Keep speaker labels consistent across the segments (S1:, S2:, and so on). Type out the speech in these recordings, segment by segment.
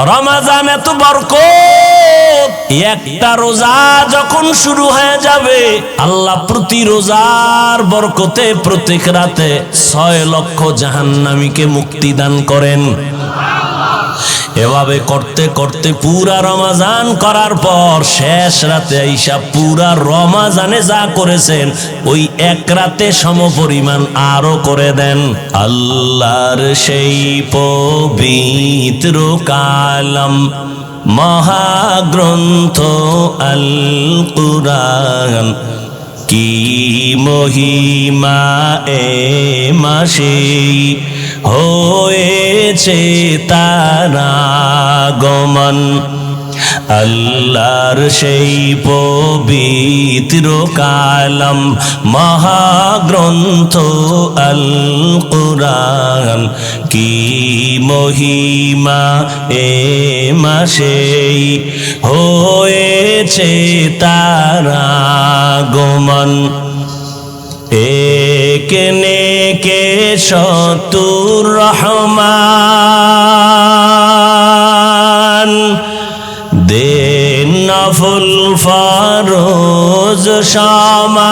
S1: রমজান এত বরকত, একটা রোজা যখন শুরু হয়ে যাবে আল্লাহ প্রতি রোজার বরকতে প্রত্যেক রাতে 6 লক্ষ জাহান্নামীকে মুক্তি দান করেন। এভাবে করতে করতে পুরা রমজান করার পর শেষ রাতে আইসা পুরা রমজানে যা করেছেন ওই এক রাতে সমপরিমাণ আরো করে দেন। আল্লাহর সেই পবিত্র কালাম মহাগ্রন্থ আল কুরআন, কি মহিমা এ মাসে হয়েছে তার আগমন। আল্লাহর সেই পবিত্র কালাম মহাগ্রন্থ আল কুরআন, কি মহিমা এ মাসে হয়েছে তার আগমন। একেনে কে শতুর রহমান, দেন নফল ফরজ সমান।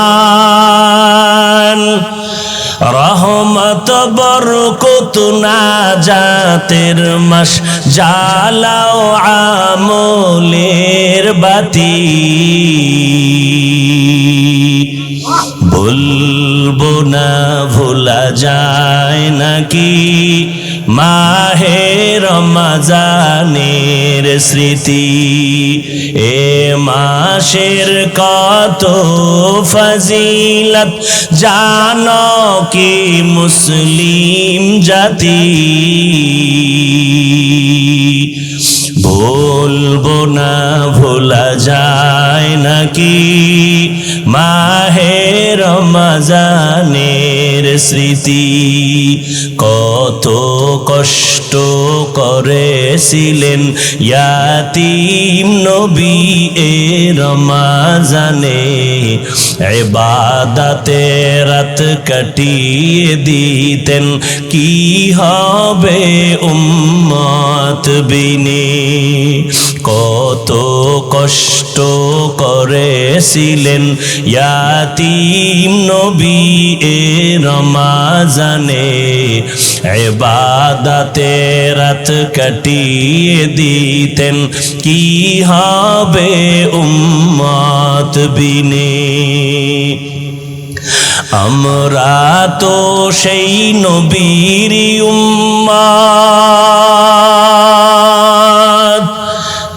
S1: রহমত বরকত নাজাতের মাস, জ্বালাও আমলের বাতি। বলবো না ভোলা যায় নাকি মাহে রমজানের স্মৃতি। এ মাসের কত ফজিলত জানো কি মুসলিম জাতি। বলবো না ভোলা যায় নাকি মাহে রমজানের স্মৃতি। কত কষ্ট করেছিলেন ইয়াতীম নবী এ রমজানে, ইবাদতে রাত কাটিয়ে দিতেন, কি হবে উম্মত বিনে। কত কষ্ট করেছিলেন ইয়াতীম নবী এ রমজানে, ইবাদতে রাত কাটিয়ে দিতেন, কি হবে উম্মত বিনে। আমরা তো সেই নবীর উম্মত,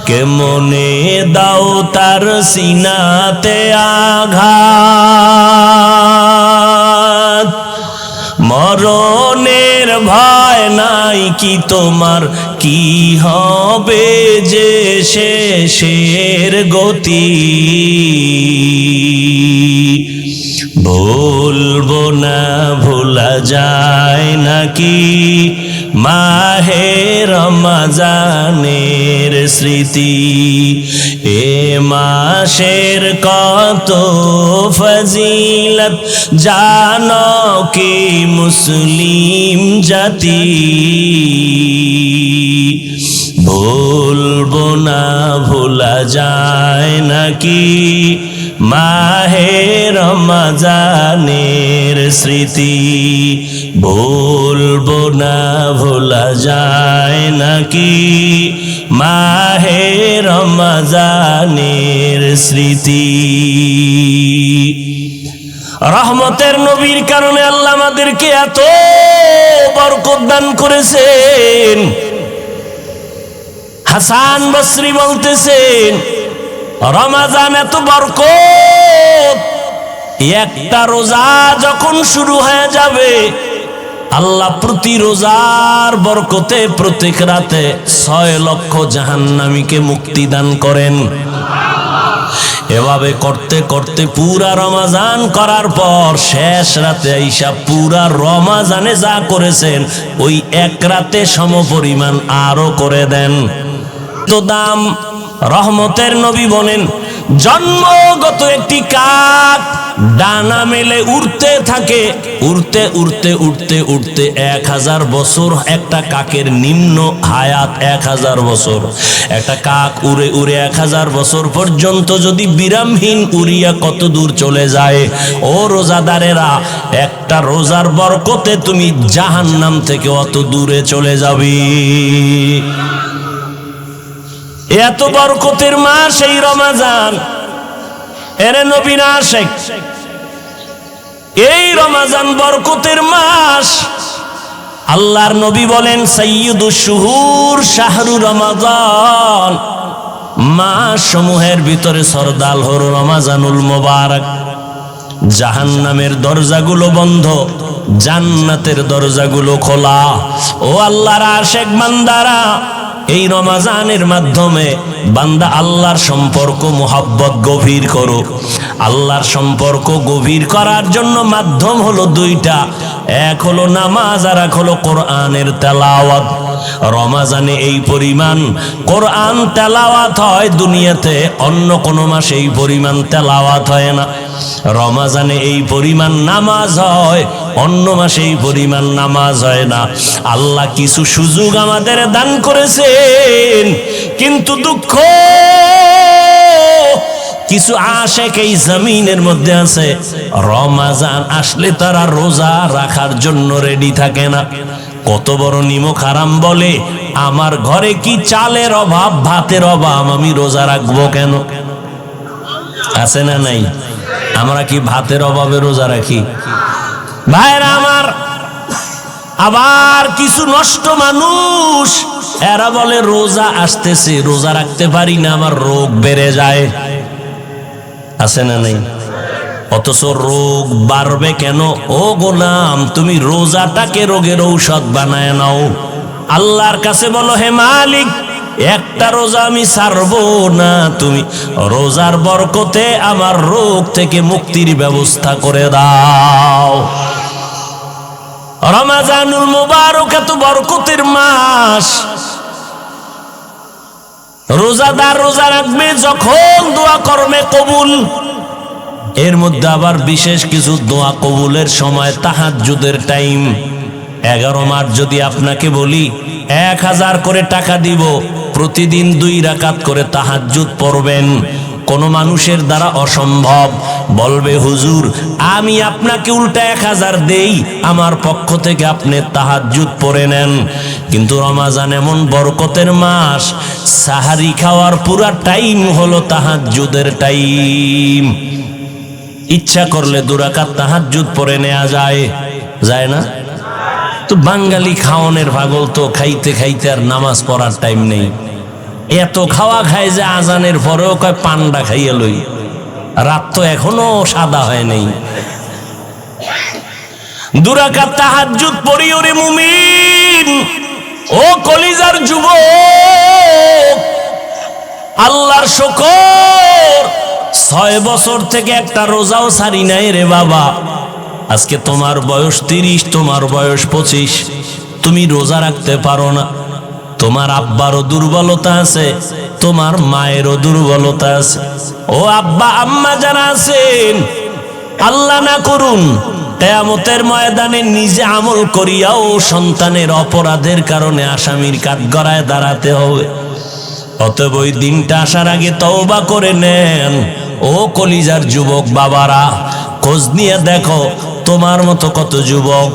S1: কেমনে দাও তার সিনাতে আঘাত। মরণের ভয় নাই কি তোমার, কি হবে যে শেষের গতি। বলবো না ভোলা যায় নাকি মাহে রমজানের স্মৃতি। এ মাসের কত ফজিলত জানো কি মুসলিম জাতি। বলবো না ভোলা যায় নাকি মাহে রমজানের স্মৃতি। বলবো না ভোলা যায় নাকি মাহে রমজানের স্মৃতি। রহমতের নবীর কারণে আল্লাহ আমাদেরকে এত বরকত দান করেছেন। হাসান বসরি বলতেছেন রমজান এত বরকত, একটা রোজা যখন শুরু হয়ে যাবে আল্লাহ প্রতি রোজার বরকতে প্রত্যেক রাতে 6 লক্ষ জাহান্নামীকে মুক্তি দান করেন। এভাবে করতে করতে পুরা রমজান করার পর শেষ রাতে আইসা পুরা রমজানে যা করেছেন ওই এক রাতে সমপরিমাণ আরো করে দেন। তো দাম রহমতের নবী বলেন, জন্মগত একটি কাক ডানা মেলে উড়তে থাকে, উড়তে উড়তে উড়তে উড়তে 1000 বছর। একটা কাকের নিম্ন হায়াত 1000 বছর। একটা কাক উড়ে উড়ে 1000 বছর পর্যন্ত যদি বিরামহীন উড়িয়া কত দূর চলে যায়। ও রোজাদারেরা, একটা রোজার বরকতে তুমি জাহান্নাম থেকে অত দূরে চলে যাবে। এত বরকতের মাস এই রমাজান। এরে নবীন আশিক, এই রমাজান বরকতের মাস। আল্লাহর নবী বলেন সাইয়্যিদুশ শুহুর শাহরু রমাজান। মাস সমূহের ভিতরে সরদার হলো রমাজানুল মুবারক। জাহান্নামের দরজাগুলো বন্ধ, জান্নাতের দরজাগুলো খোলা। ও আল্লাহর আশিক বান্দারা, এই রমাজানের মাধ্যমে বান্দা আল্লাহর সম্পর্ক মুহাব্বত গভীর করো। আল্লাহর সম্পর্ক গভীর করার জন্য মাধ্যম হলো দুইটা, এক হলো নামাজ আর এক হলো কোরআনের তেলাওয়াত। রমাজানে এই পরিমাণ কোরআন তেলাওয়াত হয়, দুনিয়াতে অন্য কোনো মাসে এই পরিমাণ তেলাওয়াত হয় না। রমাজানে এই পরিমাণ নামাজ হয়, অন্য মাসে এই পরিমাণ নামাজ হয় না। আল্লাহ কিছু সুযোগ আমাদের দান করেছেন, কিন্তু দুঃখ কিছু আশিক এই জমিনের মধ্যে আছে, রমাজান আসলে তারা রোজা রাখার জন্য রেডি থাকে না। কত বড় নিমক হারাম বলে, আমার ঘরে কি চালের অভাব, ভাতের অভাব, আমি রোজা রাখবো কেন? আছে না নাই? আমরা কি ভাতের অভাবে রোজা রাখি? ভাইরা আমার, আবার কিছু নষ্ট মানুষ, এরা বলে রোজা আসতেছে, রোজা রাখতে পারি না, আমার রোগ বেড়ে যায়। আছে না নাই? অথচ রোগ বাড়বে কেন? ও গোলাম, তুমি রোজাটাকে রোগের ঔষধ বানায় নাও। আল্লাহর কাছে বলো, হে মালিক, একটা রোজা আমি ছাড়বো না, তুমি রোজার বরকতে আমার রোগ থেকে মুক্তির ব্যবস্থা করে দাও। রমাজানুল মুবারক এত বরকতের মাস। রোজাদার রোজা রাখবে যখন দোয়া কর্মে কবুল। এর মধ্যে আবার বিশেষ কিছু দোয়া কবুলের সময় তাহাজ্জুদের টাইম। 11 মাস যদি আপনাকে বলি 1000 করে টাকা দিব, প্রতিদিন 2 রাকাত করে তাহাজ্জুদ পড়বেন, কোন মানুষের দ্বারা অসম্ভব। বলবে হুজুর, আমি আপনাকে উল্টা 1000 দেই, আমার পক্ষ থেকে আপনি তাহাজ্জুদ পড়ে নেন। কিন্তু রমাজান এমন বরকতের মাস, সাহারি খাওয়ার পুরা টাইম হলো তাহাজ্জুদের টাইম। ইচ্ছা করলে 2 রাকাত তাহাজ্জুদ পড়ে নেওয়া যায়, যায় না? তো বাঙালি খাওয়ানোর পাগল, তো খাইতে খাইতে আর নামাজ পড়ার টাইম নেই। এত খাওয়া খায় যে আজানের পরেও কয় পান্ডা খাইয়ে লই, রাত তো এখনো সাদা হয় নাই। 2 রাকাত তাহাজ্জুদ পড়ি ওরে মুমিন, ও কলিজার যুবক। আল্লাহর শুকর, 6 বছর থেকে একটা রোজাও ছাড়ি নাই রে বাবা। আজকে তোমার বয়স 30, তোমার বয়স 25, তুমি রোজা রাখতে পারো না। তোমার আব্বারও দুর্বলতা আছে, তোমার মায়েরও দুর্বলতা আছে। ও আব্বা আম্মা যারা আছেন, আল্লাহ না করুন কিয়ামতের ময়দানে নিজে আমল করিয়াও সন্তানের অপরাধের কারণে আসামির কাঠগড়ায় দাঁড়াতে হবে। অতএব ওই দিনটা আসার আগে তওবা করে নেন। ও কলিজার যুবক বাবারা, খোঁজ নিয়ে দেখো তোমার মতো কত যুবক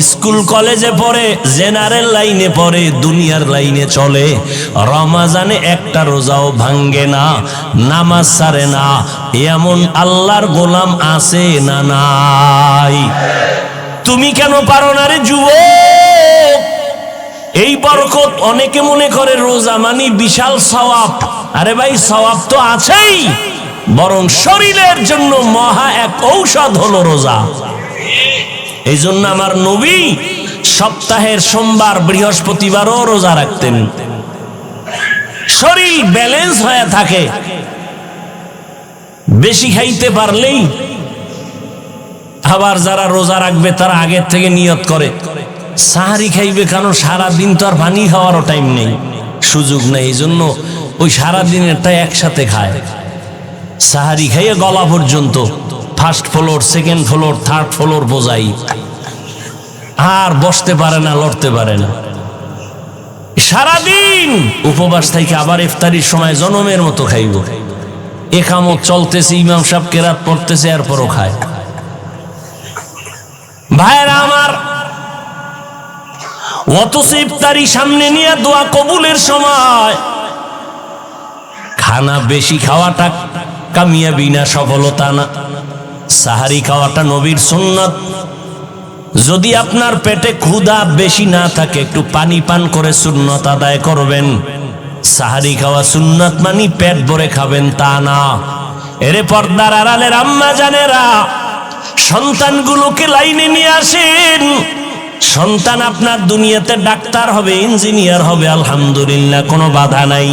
S1: স্কুল কলেজে পড়ে, জেনারেল লাইনে পড়ে, দুনিয়ার লাইনে চলে, রমাজানে একটা রোজাও ভাঙ্গে না, নামাজ ছাড়ে না। এমন আল্লাহর গোলাম আছে না নাই? তুমি কেন পারো না রে যুবক? এই বরকত অনেকে মনে করে রোজা মানি বিশাল সওয়াব। আরে ভাই, সওয়াব তো আছেই, বরং শরীরের জন্য মহা এক ঔষধ হলো রোজা। এই জন্য আমার নবী সপ্তাহের সোমবার বৃহস্পতিবারও রোজা রাখতেন, শরীর ব্যালেন্স হয়ে থাকে। বেশি খাইতে পারলেই, আবার যারা রোজা রাখবে তারা আগের থেকে নিয়ত করে সাহারি খাইবে, কারণ সারাদিন তো আর পানি খাওয়ারও টাইম নেই, সুযোগ নেই। এই জন্য ওই সারাদিনেরটা একসাথে খায়। সাহারি খাইয়ে গলা পর্যন্ত, first floor, second floor, third floor বোঝাই। আর বসতে পারে না, লড়তে পারে না। সারাদিন উপবাস থেকে আবার ইফতারির সময় জনমের মতো খাইব। একামত চলতেছে, ইমাম সাহেব কেরাত পড়তেছে, এরপরও খায়। ভাইরা আমার, অথচ ইফতারি সামনে নিয়ে দোয়া কবুলের সময় খানা বেশি খাওয়াটা কামিয়াবি না, সফলতা না। সাহারি খাওয়াটা নবীর সুন্নাত। যদি আপনার পেটে ক্ষুধা বেশি না থাকে, একটু পানি পান করে সুন্নাত আদায় করবেন। সাহারি খাওয়া সুন্নাত মানে পেট ভরে খাবেন তা না। এরে পর্দার আড়ালের আম্মা জানেরা, সন্তানগুলোকে লাইনে নিয়ে আসেন। সন্তান আপনার দুনিয়াতে ডাক্তার হবে, ইঞ্জিনিয়ার হবে, আলহামদুলিল্লাহ, কোনো বাধা নাই।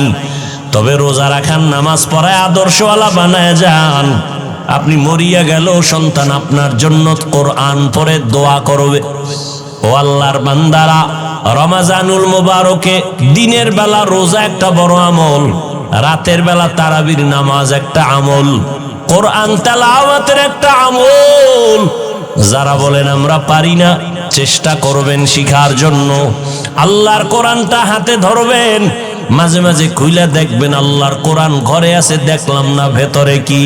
S1: তবে রোজা রাখার, নামাজ পড়ায় আদর্শওয়ালা বানায় যান। আপনি মরিয়া গেল, সন্তান আপনার জন্য কোরআন পড়ে দোয়া করবে। ও আল্লাহর বান্দারা, রমাজানুল মুবারকে দিনের বেলা রোজা একটা বড় আমল, রাতের বেলা তারাবির নামাজ একটা আমল, কোরআন তেলাওয়াতের একটা আমল। যারা বলেন আমরা পারি না, চেষ্টা করবেন শিখার জন্য। আল্লাহর কোরআনটা হাতে ধরবেন, মাঝে মাঝে খুইলা দেখবেন আল্লাহর কোরআন ঘরে আছে, দেখলাম না ভেতরে কি।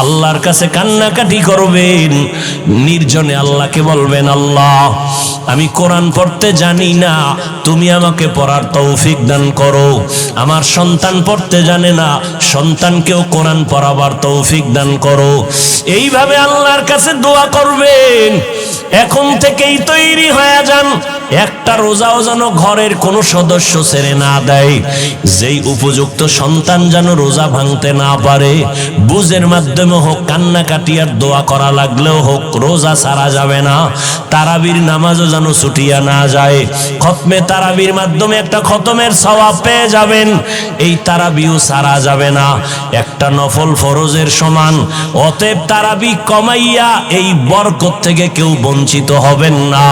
S1: আল্লাহর কাছে কান্নাকাটি করবেন, নির্জনে আল্লাহকে বলবেন, আল্লাহ আমি কোরআন পড়তে জানি না, তুমি আমাকে পড়ার তৌফিক দান করো। আমার সন্তান পড়তে জানে না, সন্তানকেও কোরআন পড়াবার তৌফিক দান করো। এইভাবে আল্লাহর কাছে দোয়া করবেন। এখন থেকেই তৈরি হয়ে যান। একটা রোজাও যেন ঘরের কোনো সদস্য ছেড়ে না দেয়, যেই উপযুক্ত সন্তান যেন রোজা ভাঙতে না পারে। বুঝের মাধ্যমে হোক, কান্নাকাটি আর দোয়া করা লাগলেও হোক, রোজা ছাড়া যাবে না। তারাবির নামাজও যেন ছুটিয়া না যায়। খতমে তারাবির মাধ্যমে একটা খতমের সওয়াব পেয়ে যাবেন, এই তারাবিও ছাড়া যাবে না, একটা নফল ফরজের সমান। অতএব তারাবি কমাইয়া এই বরকত থেকে কেউ বঞ্চিত হবেন না।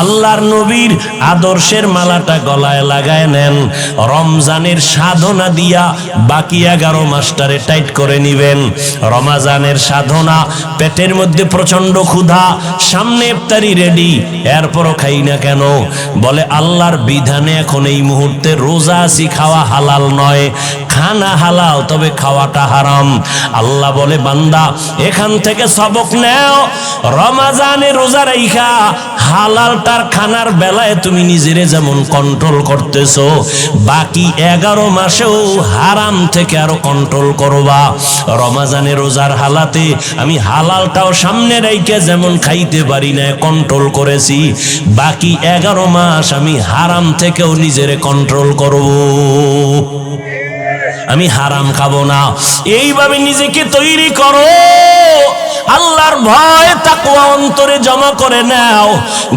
S1: আল্লাহর নবীর আদর্শের মালাটা গলায় লাগায় নেন। রমজানের সাধনা দিয়া বাকি 11 মাসটারে টাইট করে নিবেন। রমজানের সাধনা, পেটের মধ্যে প্রচন্ড ক্ষুধা, সামনে ইফতারি রেডি, এরপরও খাই না কেন? বলে আল্লাহর বিধানে এখন এই মুহূর্তে রোজা আছি, খাওয়া হালাল নয়। খানা হালাল, তবে খাওয়াটা হারাম। আল্লাহ বলে, বান্দা এখান থেকে সবক নেও। রমজানে রোজা রাইখা হালালটার খানার বেলায় তুমি নিজেরে যেমন কন্ট্রোল করতেছো, বাকি 11 মাসেও হারাম থেকে আরো কন্ট্রোল করবা। রমজানে রোজার হালাতে আমি হালালটাও সামনে রাইখা যেমন খাইতে পারি না, কন্ট্রোল করেছি, বাকি 11 মাস আমি হারাম থেকেও নিজেরে কন্ট্রোল করব। আমি হারাম খাবো না। এইভাবে নিজেকে তৈরি করো। আল্লাহর ভয় তাকওয়া অন্তরে জমা করে নাও।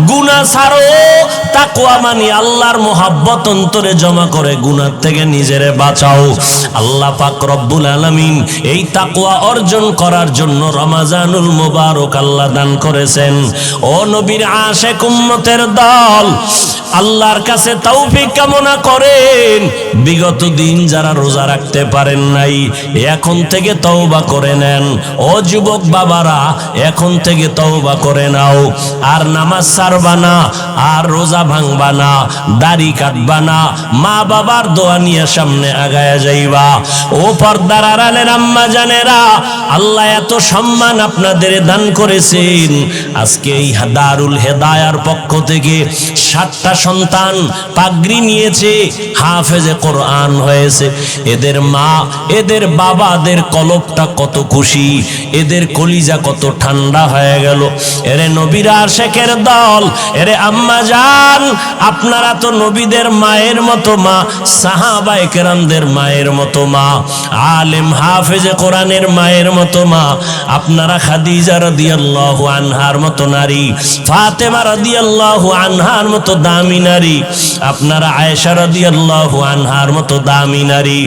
S1: গুনাহ ছাড়ো। তাকওয়া মানে আল্লাহর মোহাব্বত অন্তরে জমা করে গুনাহ থেকে নিজেরে বাঁচাও। আল্লাহ পাক রব্বুল আলামিন এই তাকওয়া অর্জন করার জন্য রমজানুল মুবারক আল্লাহ দান করেছেন। ও নবীর আশিক উম্মতের দল, আল্লাহর কাছে তৌফিক কামনা করেন। বিগত দিন যারা রোজা রাখতে পারেন নাই, এখন থেকে তওবা করে নেন। ও যুবক বাবারা, এখন থেকে তওবা করে নাও। আর নামাজ ছাড়বা না, আর রোজা ভাঙবা না, দাড়ি কাটবা না, মা বাবার দোয়া নিয়ে সামনে আগায়া যাইবা। ও পর্দার আড়ালের আম্মা জানেরা, আল্লাহ এত সম্মান আপনাদের দান করেছেন। আজকে এই দারুল হেদায়ার পক্ষ থেকে 7টা সন্তান পাগড়ি নিয়েছে, হাফেজে কোরআন হয়েছে। এদের মা, এদের বাবাদের কলবটা কত খুশি, এদের কলিজা কত ঠান্ডা হয়ে গেল। এরে নবীর আশিকের দল, এরে আম্মা জান, আপনারা তো নবীদের মায়ের মতো মা, সাহাবায়ে কেরামদের মায়ের মতো মা, আলেম হাফেজে কোরআনের মায়ের মতো মা। আপনারা খাদিজা রাদিয়াল্লাহু আনহার মতো নারী, ফাতেমা রাদিয়াল্লাহু আনহার মতো দামি নারী, আপনারা আয়েশা রাদিয়াল্লাহু আনহার মতো দামি নারী,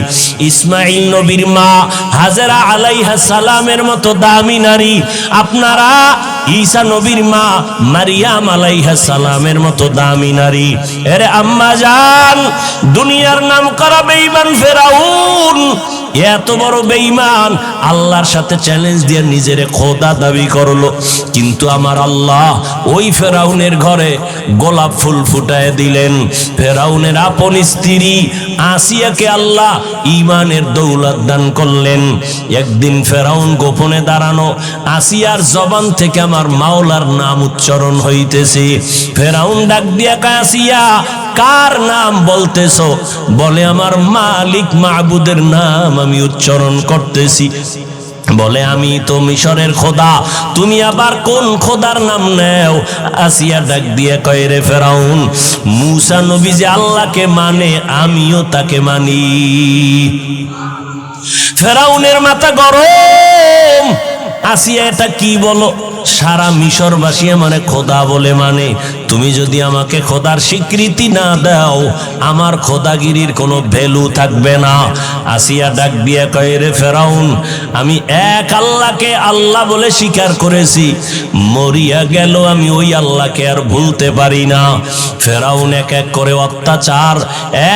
S1: ইসমাঈল নবীর মা হাজেরা আলাইহা সালামের মতো দামি নারী, আপনারা ঈসা নবীর মা মারিয়াম আলাইহা সালামের মতো দামি নারী। এরে আম্মা জান, দুনিয়ার নাম করা বেঈমান ফেরাউন এত বড় বেঈমান আল্লাহর সাথে চ্যালেঞ্জ দিয়ে নিজেরে খোদা দাবি করলো। কিন্তু আমার আল্লাহ ওই ফেরাউনের ঘরে গোলাপ ফুল ফুটায় দিলেন। ফেরাউনের আপন স্ত্রী আসিয়াকে আল্লাহ ঈমানের দৌলত দান করলেন। একদিন ফেরাউন গোপনে দাঁড়ানো, আসিয়ার জবান থেকে আমার মাওলার নাম উচ্চারণ হইতেছে। ফেরাউন ডাক দিয়া কয়, আসিয়া কার নাম বলতেছো? বলে আমার মালিক মাবুদের নাম আমি উচ্চারণ করতেছি। বলে আমি তো মিশরের খোদা, তুমি আবার কোন খোদার নাম নেও? আসিয়া ডাক দিয়ে কয়, রে ফেরাউন, মূসা নবী যে আল্লাহকে মানে আমিও তাকে মানি। ফেরাউনের মাথা গরম। আসিয়া এটা কি বলো? সারা মিশরবাসী মানে খোদা বলে মানে, তুমি যদি আমাকে খোদার স্বীকৃতি না দাও আমার খোদাগিরির কোনো ভ্যালু থাকবে না। আসিয়া ডাক দিয়ে কয়, রে ফেরাউন, আমি এক আল্লাহকে আল্লাহ বলে স্বীকার করেছি, মরিয়া গেল আমি ওই আল্লাহকে আর ভুলতে পারি না। ফেরাউন এক এক করে অত্যাচার,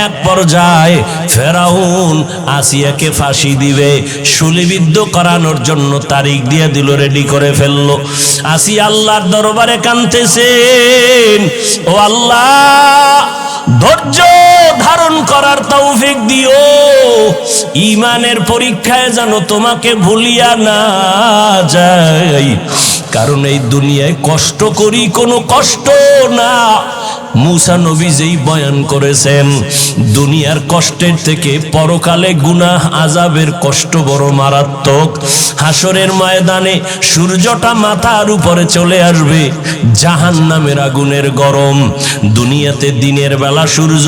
S1: এক পর্যায়ে ফেরাউন আসিয়াকে ফাঁসি দিবে, শুলিবিদ্ধ করানোর জন্য তারিখ দিয়ে দিল, রেডি করে ফেললো। আসিয়া আল্লাহর দরবারে কাঁদতেছেন, ও আল্লাহ ধৈর্য ধারণ করার তৌফিক দিও, ঈমানের পরীক্ষায় যেন তোমাকে ভুলিয়া না যাই, কারণ এই দুনিয়ায় কষ্ট করি কোনো কষ্ট না। মূসা নবী যেই বয়ান করেছেন দুনিয়ার কষ্টের থেকে পরকালে গুনাহ আযাবের কষ্ট বড় মারাত্মক। হাসরের ময়দানে সূর্যটা মাথার উপরে চলে আসবে, জাহান্নামের আগুনের গরম। দুনিয়াতে দিনের বেলা সূর্য,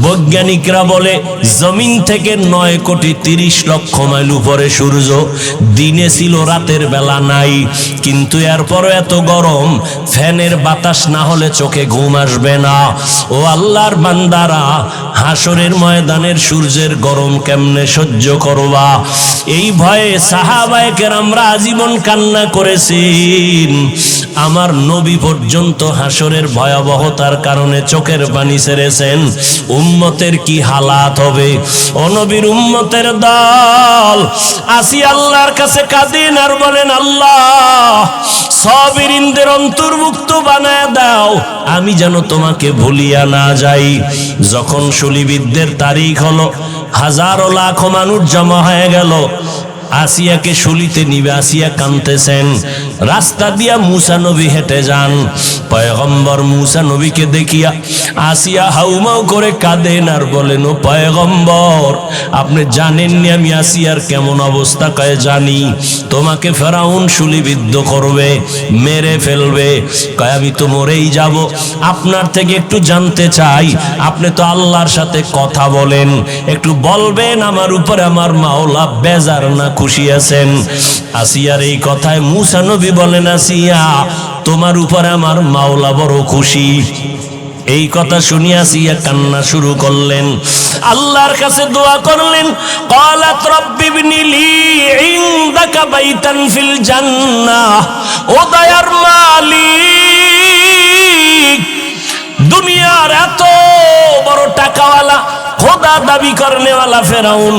S1: বৈজ্ঞানিকরা বলে জমিন থেকে 9,30,00,000 মাইল উপরে সূর্য, দিনে ছিল রাতের বেলা নাই। কিন্তু এরপরও এত গরম, ফ্যানের বাতাস না হলে চোখে ঘুম আসবে না। ও আল্লাহর বান্দারা, হাসরের ময়দানের সূর্যের গরম কেমনে সহ্য করবা? এই ভয়ে সাহাবায়ে কেরামরা আজীবন কান্না করেছেন। আমার নবী পর্যন্ত হাসরের ভয়াবহতার কারণে চোখের পানি ছেড়েছেন। উম্মতের কি হালাত হবে? ও নবীর উম্মতের দল আসি আল্লাহর কাছে কাঁদেন আর বলেন, আল্লাহ সাবিরিনদের অন্তর্ভুক্ত বানায় দাও, আমি যেন তোমাকে ভুলিয়া না যাই। যখন শুলিবিদ্ধের তারিখ হলো, হাজারো লাখো মানুষ জমা হয়ে গেল, আসিয়াকে শুলিতে নিবে। আসিয়া কাঁদতেছেন। রাস্তা দিয়া মূসা নবী হেঁটে যান। পয়গম্বর মূসা নবীকে দেখিয়া আসিয়া হাউমাউ করে কাঁদেন আর বলেন, ও পয়গম্বর, আপনি জানেননি আমি আসিয়ার কেমন অবস্থা? কয় জানি, তোমাকে ফেরাউন শুলিবিদ্ধ করবে, মেরে ফেলবে। কয় আমি তো মরেই যাব। আপনার থেকে একটু জানতে চাই, আপনি তো আল্লাহর সাথে কথা বলেন, একটু বলবেন আমার উপরে আমার মাওলা বেজার না খুশি আছেন? আসিয়ার এই কথায় মূসা নবী বলেন, আসিয়া তোমার উপরে আমার মাওলা বড় খুশি। এই কথা শুনিয়া আসিয়া কান্না শুরু করলেন, আল্লাহর কাছে দোয়া করলেন। ক্বালাত রাব্বি ইবনি লি ইনদাকা বাইতান ফিল জান্নাহ। ও দয়ার মালিক, দুনিয়ার এত বড় টাকাওয়ালা খোদা দাবি করনেওয়ালা ফেরাউন,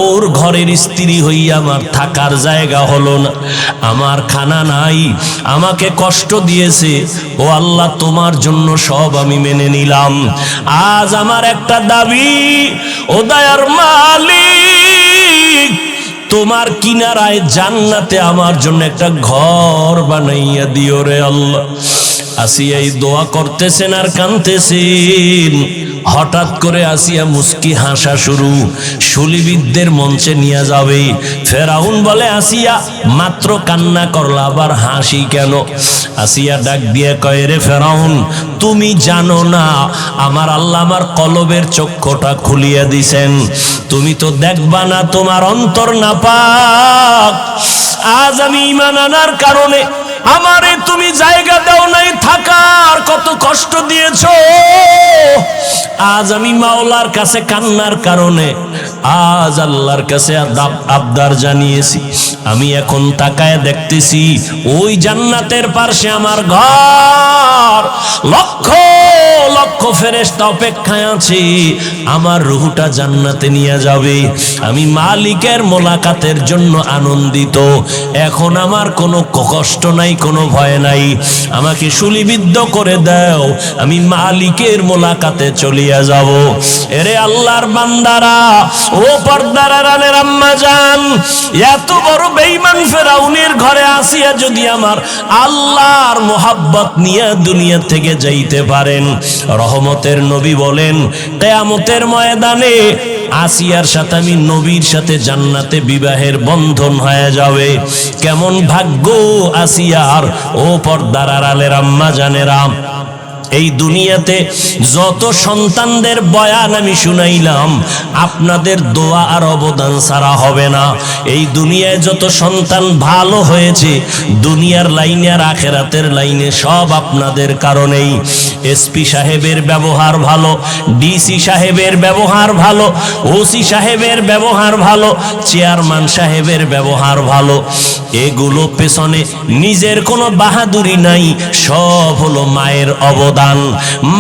S1: ওর ঘরের স্ত্রী হইয়া আমার থাকার জায়গা হলো না, আমার খানা নাই, আমাকে কষ্ট দিয়েছে। ও আল্লাহ, তোমার জন্য সব আমি মেনে নিলাম। আজ আমার একটা দাবি, ও দয়ার মালিক, তোমার কিনারায় জান্নাতে আমার জন্য একটা ঘর বানাইয়া দিও রে আল্লাহ। আসিয়া এই দোয়া করতেছেন আর কাঁদতেছেন। হঠাৎ করে আসিয়া মুস্কি হাসা শুরু, শুলিবিদ্ধের মঞ্চে নিয়ে যাবে। ফেরাউন বলে, আসিয়া মাত্র কান্না করলা, আবার হাসি কেন? আসিয়া ডাক দিয়ে কয়, রে ফেরাউন, তুমি জানো না আমার আল্লাহ আমার কলবের চক্ষুটা খুলিয়া দিছেন, তুমি তো দেখবা না, তোমার অন্তর নাপাক। আজ আমি ঈমান আনার কারণে আমারে তুমি জায়গা দাও নাই থাকার, কত কষ্ট দিয়েছো। আজ আমি মাওলার কাছে কান্নার কারণে আজ আল্লাহর কাছে আবদার জানিয়েছি। আমি এখন তাকায় দেখতেছি ওই জান্নাতের পাশে আমার ঘর, লক্ষ লক্ষ ফেরেশতা অপেক্ষায় আছে, আমার রূহটা জান্নাতে নিয়ে যাবে। আমি মালিকের মোলাকাতের জন্য আনন্দিত। এখন আমার কোনো কষ্ট নাই, কোনো ভয় নাই। আমাকে শুলিবিদ্ধ করে দাও, আমি মালিকের মোলাকাতে চলিয়া যাব। এরে আল্লাহর বান্দারা, ও পর্দার আড়ালের আম্মা জান, এত বড় বেঈমান ফেরাউনের ঘরে আসিয়া যদি আমার আল্লাহর মোহাব্বত নিয়ে দুনিয়া থেকে যাইতে পারেন, রহমতের নবী বলেন কিয়ামতের ময়দানে আসিয়ার সাথে আমি নবীর সাথে জান্নাতে বিবাহের বন্ধন হয়ে যাবে। কেমন ভাগ্য আসিয়ার, ও পর্দার আড়ালের আম্মা জানেরা। এই দুনিয়াতে যত সন্তানদের বয়ান আমি শুনাইলাম, আপনাদের দোয়া আর অবদান ছাড়া হবে না। এই দুনিয়ায় যত সন্তান ভালো হয়েছে, দুনিয়ার লাইনে আর আখেরাতের লাইনে সব আপনাদের কারণেই। এসপি সাহেবের ব্যবহার ভালো, ডিসি সাহেবের ব্যবহার ভালো, ওসি সাহেবের ব্যবহার ভালো, চেয়ারম্যান সাহেবের ব্যবহার ভালো, এগুলো পেছনে নিজের কোনো বাহাদুরি নাই, সব হলো মায়ের অবদান।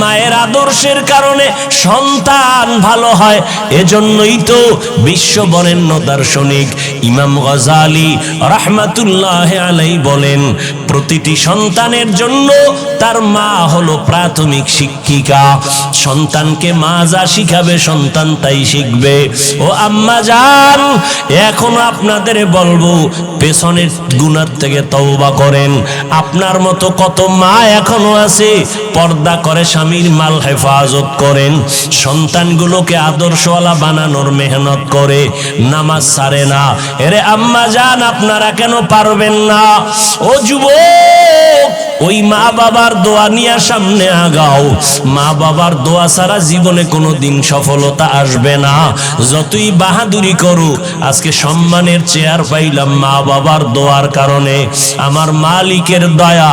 S1: মায়ের আদর্শের কারণে সন্তান ভালো হয়। এজন্যই তো বিশ্ব বরেণ্য দার্শনিক ইমাম গজালি রাহমাতুল্লাহ আলাইহি বলেন, প্রতিটি সন্তানের জন্য তার মা হলো প্রাথমিক শিক্ষিকা। সন্তানকে মা যা শিখাবে সন্তান তাই শিখবে। ও আম্মা জান, এখন আপনাদের বলবো পেছনের গুনাহ থেকে তওবা করেন। আপনার মতো কত মা এখনো আছে পর্দা করে স্বামীর মাল হেফাজত করেন, সন্তানগুলোকে আদর্শওয়ালা বানানোর মেহনত করে, নামাজ ছাড়ে না। এরে আম্মা জান, আপনারা কেন পারবেন না? ও যুবক, ওই মা বাবার দোয়া নিয়ে সামনে আগাও। মা বাবার দোয়া ছাড়া জীবনে কোনো দিন সফলতা আসবে না। যতই বাহাদুরি করো, আজকে সম্মানের চেয়ার পাইলাম মা বাবার দোয়ার কারণে। আমার মালিকের দয়া,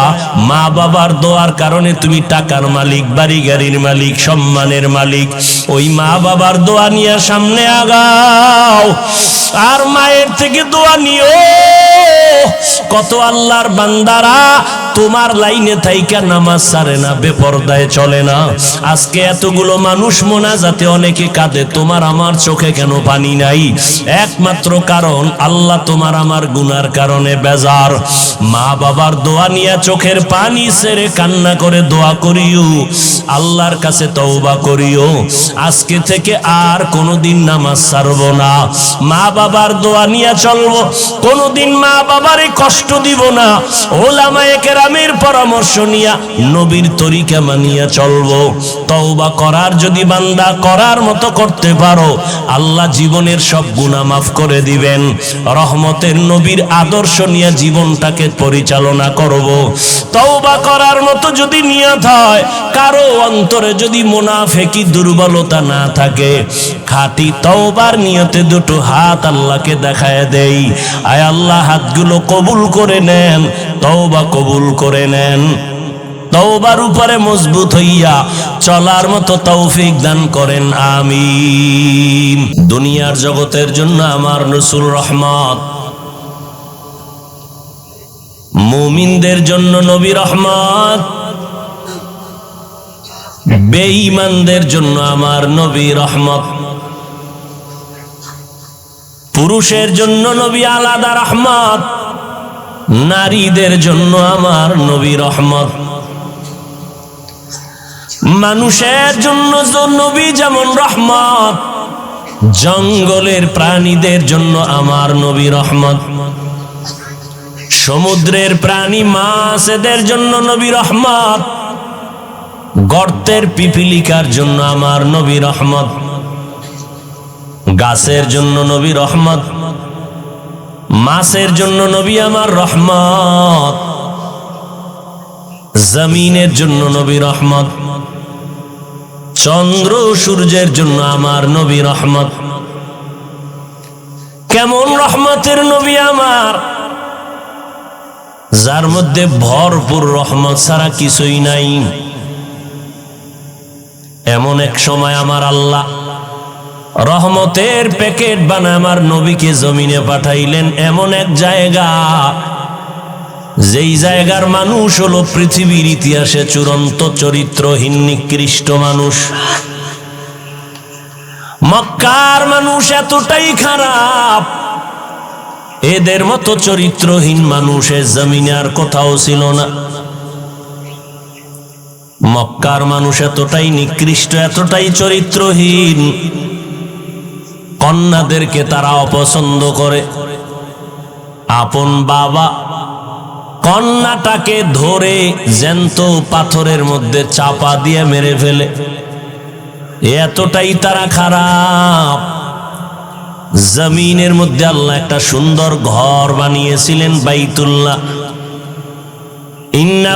S1: মা বাবার দোয়ার কারণে তুমি টাকার মালিক, বাড়ি গাড়ির মালিক, সম্মানের মালিক। ওই মা বাবার দোয়া নিয়ে সামনে আগাও, আর মায়ের থেকে দোয়া নিও। কত আল্লাহর বান্দারা তোমার লাইনে থাইকা নামাজ ছাড়ে না, বেপরদায় চলে না। আজকে এতগুলো মানুষ মোনাজাতে অনেকে কাঁদে, তোমার আমার চোখে কেন পানি নাই? একমাত্র কারণ আল্লাহ তোমার আমার গুনার কারণে বেজার। মা বাবার দোয়া নিয়ে চোখের পানি ছেড়ে কান্না করে দোয়া করিও, আল্লাহর কাছে তওবা করিও, আজকে থেকে আর কোনোদিন নামাজ ছাড়বো না, মা বাবার দোয়া নিয়ে চলবো, কোনোদিন মা বাবারে কষ্ট দিব না, ওলামায়ে কেরামের পরামর্শ নিয়া নবীর তরিকা মানিয়া চলবো। তওবা করার যদি বান্দা করার মতো করতে পারো, আল্লাহ জীবনের সব গুনাহ মাফ করে দিবেন। রহমতের নবীর আদর্শ নিয়ে জীবনটাকে পরিচালনা করব। তওবা করার মতো যদি নিয়ত হয়, কারো অন্তরে যদি মুনাফিকি দুর্বলতা না থাকে, খাঁটি তওবার নিয়তে দুটো হাত আল্লাহকে দেখায় দেই, আয় আল্লাহ হাতগুলো কবুল করে নেন, তওবা কবুল করে নেন। তওবার উপরে মজবুত হইয়া চলার মতো তৌফিক দান করেন, আমিন। দুনিয়ার জগতের জন্য আমার রাসূল রহমত, মুমিনদের জন্য নবী রহমত, বেঈমানদের জন্য আমার নবী রহমত। পুরুষের জন্য নবী আলাদা রহমত, নারীদের জন্য আমার নবী রহমত। মানুষের জন্য নবী যেমন রহমত, জঙ্গলের প্রাণীদের জন্য আমার নবী রহমত। সমুদ্রের প্রাণী মাছেদের জন্য নবী রহমত, গর্তের পিপিলিকার জন্য আমার নবী রহমত। গাছের জন্য নবী রহমত, মাছের জন্য নবী আমার রহমত, জমিনের জন্য নবী রহমত, চন্দ্র সূর্যের জন্য আমার নবী রহমত। কেমন রহমতের নবী আমার, যার মধ্যে ভরপুর রহমত ছাড়া কিছুই নাই। এমন এক সময় আমার আল্লাহ রহমতের প্যাকেট বানায় আমার নবীকে জমিনে পাঠাইলেন এমন এক জায়গা, যেই জায়গার মানুষ হলো পৃথিবীর ইতিহাসে চূড়ান্ত চরিত্রহীন নিকৃষ্ট মানুষ। মক্কার মানুষ এতটাই খারাপ, এদের মতো চরিত্রহীন মানুষের জমিনে আর কোথাও ছিল না। মক্কার মানুষ এতটাই নিকৃষ্ট, এতটাই চরিত্রহীন, কন্যাদেরকে তারা অপছন্দ করে। আপন বাবা কন্যাটাকে ধরে জ্যান্ত পাথরের মধ্যে চাপা দিয়ে মেরে ফেলে, এতটাই তারা খারাপ। জমিনের মধ্যে আল্লাহ একটা সুন্দর ঘর বানিয়েছিলেন, বাইতুল্লাহ। ইন্না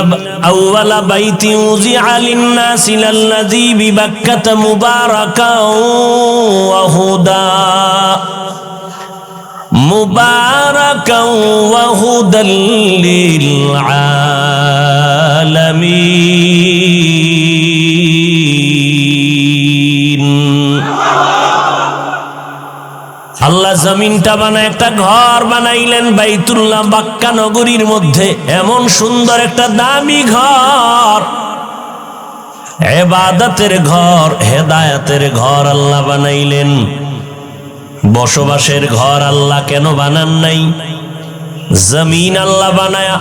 S1: আউওয়ালা বাইতি উযিআ লিন-নাসি লাল্লাযী বিবাক্কাতা মুবারাকান ওয়া হুদা মুবারাকান ওয়া হুদাল লিল আলামিন। আল্লাহ জমিনটা বানায় একটা ঘর বানাইলেন, বাইতুল্লাহ মক্কা নগরীর মধ্যে। এমন সুন্দর একটা দামি ঘর, ইবাদতের ঘর, হেদায়েতের ঘর আল্লাহ বানাইলেন। বসবাসের ঘর আল্লাহ কেন বানান নাই? জমিন আল্লাহ বানায়া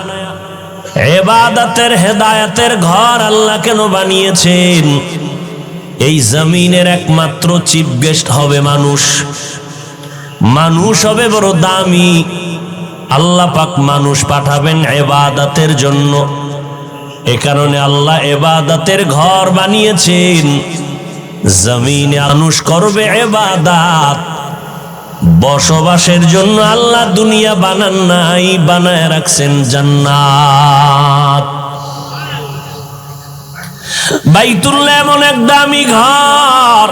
S1: ইবাদতের হেদায়েতের ঘর আল্লাহ কেন বানিয়েছেন? এই জমিনের একমাত্র চিফ গেস্ট হবে মানুষ। মানুষ হবে বড় দামি। আল্লাহ পাক মানুষ পাঠাবেন ইবাদতের জন্য। এ কারণে আল্লাহ ইবাদতের ঘর বানিয়েছেন। জমিনে মানুষ করবে ইবাদত, বসবাসের জন্য আল্লাহ দুনিয়া বানান নাই, বানায় রাখছেন জান্নাত। বাইতুল্লাহ এমন এক দামি ঘর,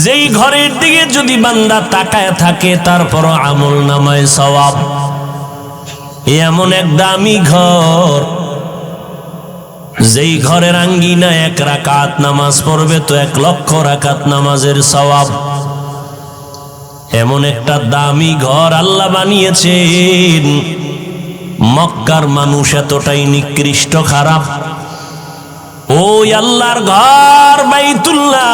S1: যেই ঘরের দিকে যদি বান্দা তাকায় থাকে তারপর আমল নামায় সওয়াব। এমন এক দামি ঘর, যেই ঘরের আঙ্গিনায় 1 রাকাত নামাজ পড়বে তো 1 লক্ষ রাকাত নামাজের সওয়াব। এমন একটা দামি ঘর আল্লাহ বানিয়েছেন। মক্কার মানুষ এতটাই নিকৃষ্ট খারাপ, ওই আল্লাহর ঘর বাইতুল্লাহ